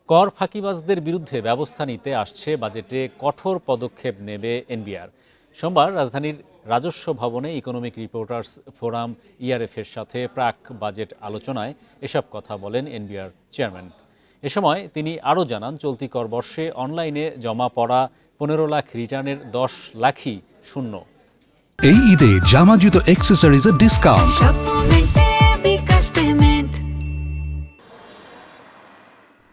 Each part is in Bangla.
কর ফাঁকিবাজদের বিরুদ্ধে ব্যবস্থা নিতে আসছে বাজেটে কঠোর পদক্ষেপ নেবে এনবিআর। সোমবার রাজধানীর রাজস্ব ভবনে ইকোনমিক রিপোর্টার্স ফোরাম ইআরএফের সাথে প্রাক বাজেট আলোচনায় এসব কথা বলেন এনবিআর চেয়ারম্যান। এ সময় তিনি আরও জানান, চলতি কর বর্ষে অনলাইনে জমা পড়া 15 লাখ রিটার্নের 10 লাখই শূন্য। এই ঈদে জামা জুতো অ্যাক্সেসরিজের ডিসকাউন্ট।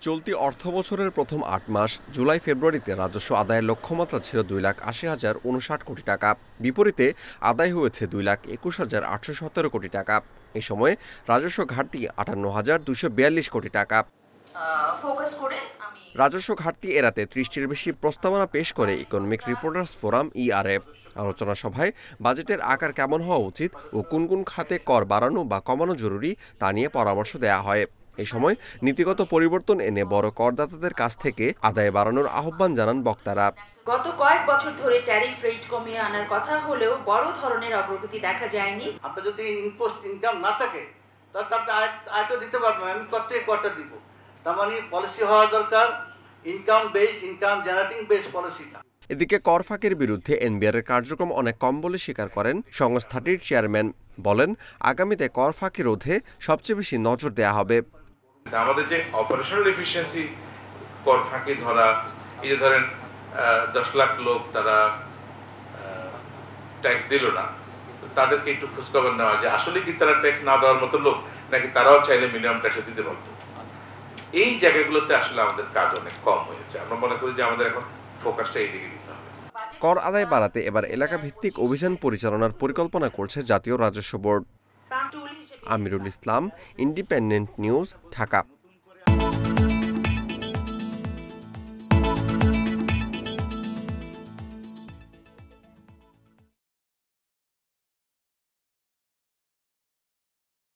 চলতি অর্থবছরের প্রথম 8 মাস জুলাই ফেব্রুয়ারিতে রাজস্ব আদায়ের লক্ষ্যমাত্রা ছিল 2,80,059 কোটি টাকা। বিপরীতে আদায় হয়েছে 2,21,817 কোটি টাকা। এই সময়ে রাজস্ব ঘাটতি 58,242 কোটি টাকা। রাজস্ব ঘাটতি এড়াতে 30টির বেশি প্রস্তাবনা পেশ করে ইকোনমিক রিপোর্টার্স ফোরাম ইআরএফ। আলোচনা সভায় বাজেটের আকার কেমন হওয়া উচিত ও কোন কোন খাতে কর বাড়ানো বা কমানো জরুরি তা নিয়ে পরামর্শ দেওয়া হয়। এই সময় নীতিগত পরিবর্তন এনে বড় করদাতাদের কাছ থেকে আদায় বাড়ানোর আহ্বান জানান বক্তারা। গত কয়েক বছর ধরে ট্যারিফ রেট কমিয়ে আনার কথা হলেও বড় ধরনের অগ্রগতি দেখা যায়নি। আপনার যদি ইনপোস্ট ইনকাম না থাকে তাহলে আপনি আয়টা দিতে পারবেন, আমি কতটা দিব। তার মানে পলিসি হওয়া দরকার income base, income generating base পলিসিটা। এদিকে কর ফাঁকির বিরুদ্ধে এনবিআরের কার্যক্রম অনেক কম বলে স্বীকার করেন সংস্থাটির চেয়ারম্যান। বলেন, আগামীতে কর ফাঁকি রোধে সবচেয়ে বেশি নজর দেওয়া হবে। আমাদের যে অপারেশনাল এফিসিয়েন্সি, কর ফাঁকি ধরা, এই যে ধরেন 10 লাখ লোক তারা ট্যাক্স দিল না, তাদেরকে একটু খোঁজখবর নেওয়া যে আসলে কি তারা ট্যাক্স না দেওয়ার মতো লোক, নাকি তারাও চাইলে মিনিমাম ট্যাক্স দিতে পারত। এই জায়গাগুলোতে আসলে আমাদের কাজ অনেক কম হয়েছে। আমরা মনে করি যে আমাদের এখন ফোকাসটা এই দিকে দিতে হবে। কর আদায় বাড়াতে এবার এলাকা ভিত্তিক অভিযান পরিচালনার পরিকল্পনা করছে জাতীয় রাজস্ব board. Amirul Islam, independent news, Dhaka.